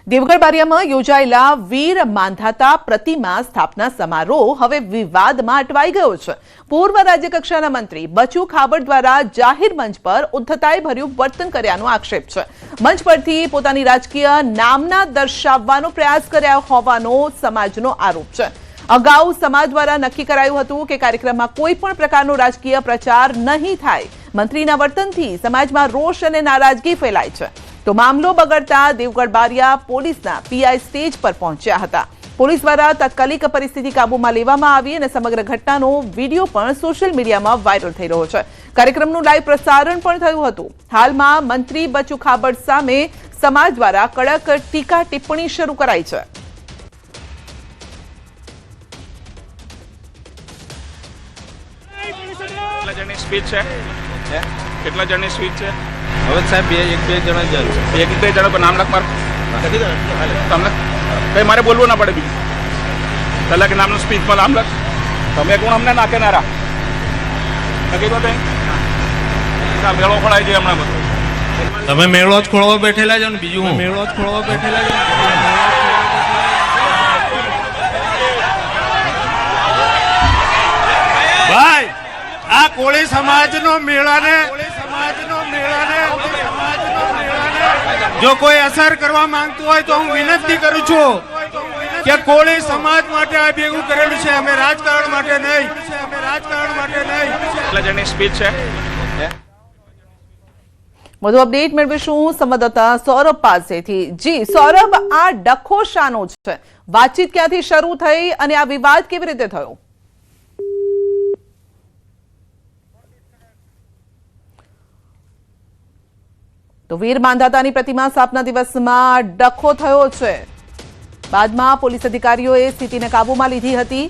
દેવગઢ બારિયામાં યોજાયેલા વીર માંધાતા પ્રતિમા સ્થાપના સમારોહ હવે વિવાદમાં અટવાઈ ગયો છે। પૂર્વ રાજ્યકક્ષાના મંત્રી બચુ ખાબડ દ્વારા જાહેર મંચ પર ઉદ્ધતાઈભર્યું વર્તન કર્યાનો આક્ષેપ છે। મંચ પરથી પોતાની રાજકીય નામના દર્શાવવાનો પ્રયાસ કર્યા હોવાનો સમાજનો આરોપ છે। અગાઉ સમાજ દ્વારા નક્કી કરાયું હતું કે કાર્યક્રમમાં કોઈ પણ પ્રકારનો રાજકીય પ્રચાર નહીં થાય। મંત્રીના વર્તનથી સમાજમાં રોષ અને નારાજગી ફેલાઈ છે। तो मामलो बगड़ता देवगढ़ बारिया पोलीसना पीआई स्टेज पर पहुंच्या हता। पोलीस द्वारा तात्कालिक परिस्थिति काबूमां लेवामां आवी अने समग्र घटनानो वीडियो पण सोशल मीडियामां वायरल थई रह्यो छे। कार्यक्रमनुं लाइव प्रसारण पण थयुं हतुं। हालमां मंत्री बचू खाबड़ सामे समाज द्वारा कड़क टीका टिप्पणी शरू कराई छे। કેટલા જણની સ્પીચ છે? હવે સાહેબ એક બે જણા પર નામ લખ માર તમને કઈ મારે બોલવું ના પડે બીજું પહેલા કે નામનું સ્પીચમાં નામ લખ તમે કોણ અમને નાખે નારા નક્કી તો મેળો ખોલાય છે હમણાં બધું તમે મેળો જ ખોળવા બેઠેલા છો ને બીજું મેળો જ ખોળવા બેઠેલા છો। ભાઈ આ કોળી સમાજનો મેળાને જો કોઈ અસર કરવા માંગતું હોય તો હું વિનંતી કરું છું કે કોળી સમાજ માટે આ ભેગું કરેલું છે, અમે રાજકારણ માટે નહીં। કેટલા જણની સ્પીચ છે? વધુ અપડેટ મેળવીશું સંવાદદાતા સૌરભ પાસેથી। જી સૌરભ, આ ડખો શાનો છે? વાતચીત ક્યાંથી શરૂ થઈ અને આ વિવાદ કેવી રીતે થયો? તો વીર માંધાતાની પ્રતિમા સ્થાપના દિવસમાં ડખો થયો છે। બાદમાં પોલીસ અધિકારીઓએ સ્થિતિને કાબૂમાં લીધી હતી।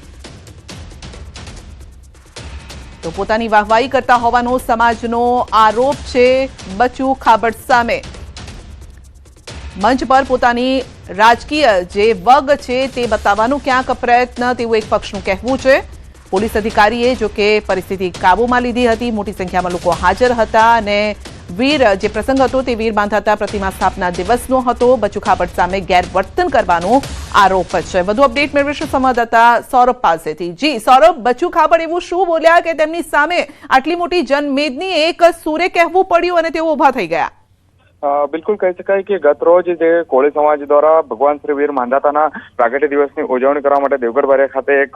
તો પોતાની વાહવાહી કરતા હોવાનો સમાજનો આરોપ છે બચુ ખાબડ સામે। મંચ પર પોતાની રાજકીય જે વગ છે તે બતાવવાનો ક્યાંક પ્રયત્ન તેવું એક પક્ષનું કહેવું છે। પોલીસ અધિકારીએ જો કે પરિસ્થિતિ કાબૂમાં લીધી હતી। મોટી સંખ્યામાં લોકો હાજર હતા અને વીર જે પ્રસંગ હતો તે વીર માંધાતા પ્રતિમા સ્થાપના દિવસનો હતો। બચુ ખાબડ સામે ગેરવર્તન કરવાનો આરોપ છે। વધુ અપડેટ મેળવીશું સંવાદદાતા સૌરભ પાસેથી। જી સૌરભ, બચુ ખાબડ એવું શું બોલ્યા કે તેમની સામે આટલી મોટી જનમેદની એક સૂરે કહેવું પડ્યું અને તેઓ ઉભા થઈ ગયા? બિલકુલ કહી શકાય કે ગત રોજ જે કોળી સમાજ દ્વારા ભગવાન શ્રી વીર માંધાતાના પ્રાગટ્ય દિવસની ઉજવણી કરવા માટે દેવગઢ બારિયા ખાતે એક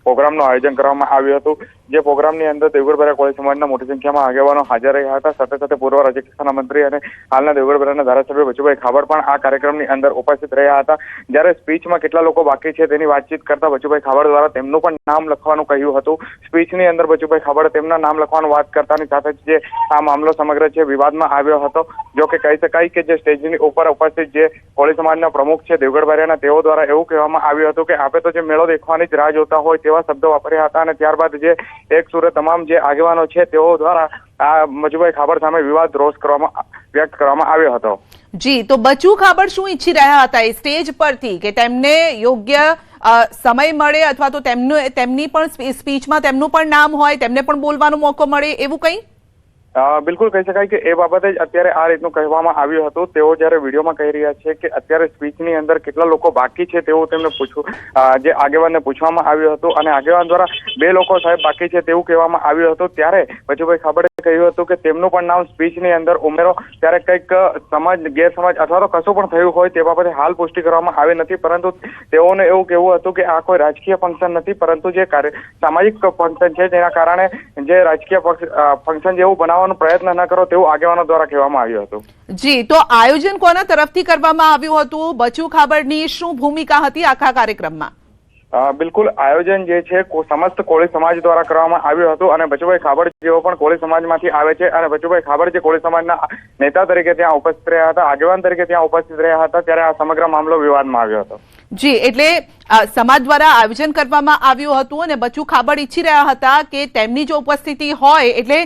પ્રોગ્રામનું આયોજન કરવામાં આવ્યું હતું। જે પ્રોગ્રામની અંદર દેવગઢ બારિયા કોળી સમાજના મોટી સંખ્યામાં આગેવાનો હાજર રહ્યા હતા। સાથે સાથે પૂર્વ રાજ્યકક્ષાના મંત્રી અને હાલના દેવગઢ બારિયાના ધારાસભ્ય બચુભાઈ ખાબડ પણ આ કાર્યક્રમની અંદર ઉપસ્થિત રહ્યા હતા। જ્યારે સ્પીચમાં કેટલા લોકો બાકી છે તેની વાતચીત કરતા બચુભાઈ ખાબડ દ્વારા તેમનું પણ નામ લખવાનું કહ્યું હતું। સ્પીચની અંદર બચુભાઈ ખાબડ તેમના નામ લખવાનું વાત કરતાની સાથે જ જે આ મામલો સમગ્ર છે વિવાદમાં આવ્યો હતો। જો કે કહી શકાય કે જે સ્ટેજની ઉપર ઉપસ્થિત જે કોળી સમાજના પ્રમુખ છે દેવગઢ બારિયાના તેઓ દ્વારા એવું કહેવામાં આવ્યું હતું કે આપે તો જે મેળો દેખવાની જ રાહ જોતા હોય તેવા શબ્દો વાપર્યા હતા। અને ત્યારબાદ જે એક સુરે તમામ જે આગેવાનો છે તેઓ દ્વારા આ બચુભાઈ ખાબડ સામે વિવાદ રોષ વ્યક્ત કરવામાં આવ્યો હતો। જી, તો બચુ ખાબડ શું ઈચ્છી રહ્યા હતા એ સ્ટેજ પરથી કે તેમને યોગ્ય સમય મળે અથવા તો તેમની પણ સ્પીચમાં તેમનું પણ નામ હોય, તેમને પણ બોલવાનો મોકો મળે એવું કંઈ? બિલકુલ કહી શકાય કે એ બાબતે જ અત્યારે આ રીતનું કહેવામાં આવ્યું હતું। તેઓ જયારે વિડીયોમાં કહી રહ્યા છે કે અત્યારે સ્પીચની અંદર કેટલા લોકો બાકી છે તેવું તેમને જે આગેવાનને પૂછવામાં આવ્યું હતું અને આગેવાન દ્વારા 2 લોકો સાહેબ બાકી છે તેવું કહેવામાં આવ્યું હતું। ત્યારે બચુભાઈ ખાબડે કહ્યું હતું કે તેમનું પણ નામ સ્પીચની અંદર ઉમેરો। ત્યારે કંઈક ગેરસમજ અથવા તો કશું પણ થયું હોય તે બાબતે હાલ પુષ્ટિ કરવામાં આવી નથી, પરંતુ તેઓને એવું કહેવું હતું કે આ કોઈ રાજકીય ફંક્શન નથી, પરંતુ જે સામાજિક ફંક્શન છે જેના કારણે જે રાજકીય ફંક્શન જેવું બનાવવા પ્રયત્ન ન કરો તેવું આગેવાનો દ્વારા કહેવામાં આવ્યું હતું। જી, તો આયોજન કોના તરફથી કરવામાં આવ્યું હતું? બચુ ખાબડની શું ભૂમિકા હતી આખા કાર્યક્રમમાં? બિલકુલ આયોજન જે છે સમસ્ત કોળી સમાજ દ્વારા કરવામાં આવ્યું હતું અને બચુભાઈ ખાબડ જેઓ પણ કોળી સમાજમાંથી આવે છે અને બચુભાઈ ખાબડ જે કોળી સમાજના નેતા તરીકે ત્યાં ઉપસ્થિત રહ્યા હતા, આગેવાન તરીકે ત્યાં ઉપસ્થિત રહ્યા હતા, ત્યારે આ સમગ્ર મામલો વિવાદમાં આવ્યો હતો। જી, એટલે સમાજ દ્વારા આયોજન કરવામાં આવ્યું હતું અને બચુ ખાબડ ઈચ્છી રહ્યા હતા કે તેમની જો ઉપસ્થિતિ હોય એટલે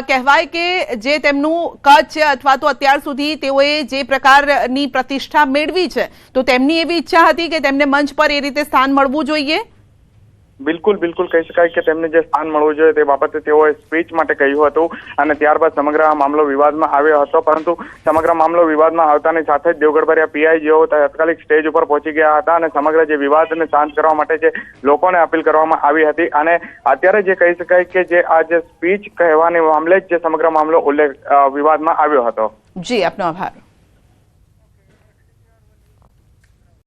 કહેવાય કે જે તેમનું કદ છે અથવા તો અત્યાર સુધી તેઓએ જે પ્રકારની પ્રતિષ્ઠા મેળવી છે તો તેમની એવી ઈચ્છા હતી કે તેમને મંચ પર એ રીતે સ્થાન મળવું જોઈએ। બિલકુલ કહી શકાય કે તેમને જે સ્થાન મળવું જોઈએ તે બાબતે તેઓએ સ્પીચ માટે કહ્યું હતું અને ત્યારબાદ સમગ્ર આ મામલો વિવાદમાં આવ્યો હતો, પરંતુ સમગ્ર મામલો વિવાદમાં આવતાની સાથે જ દેવગઢ બારિયા પીઆઈ જેઓ તાત્કાલિક સ્ટેજ ઉપર પહોંચી ગયા હતા અને સમગ્ર જે વિવાદને શાંત કરવા માટે જે લોકોને અપીલ કરવામાં આવી હતી અને અત્યારે જે કહી શકાય કે જે આ જે સ્પીચ કહેવાની મામલે જ જે સમગ્ર મામલો વિવાદમાં આવ્યો હતો. જી, આપનો આભાર.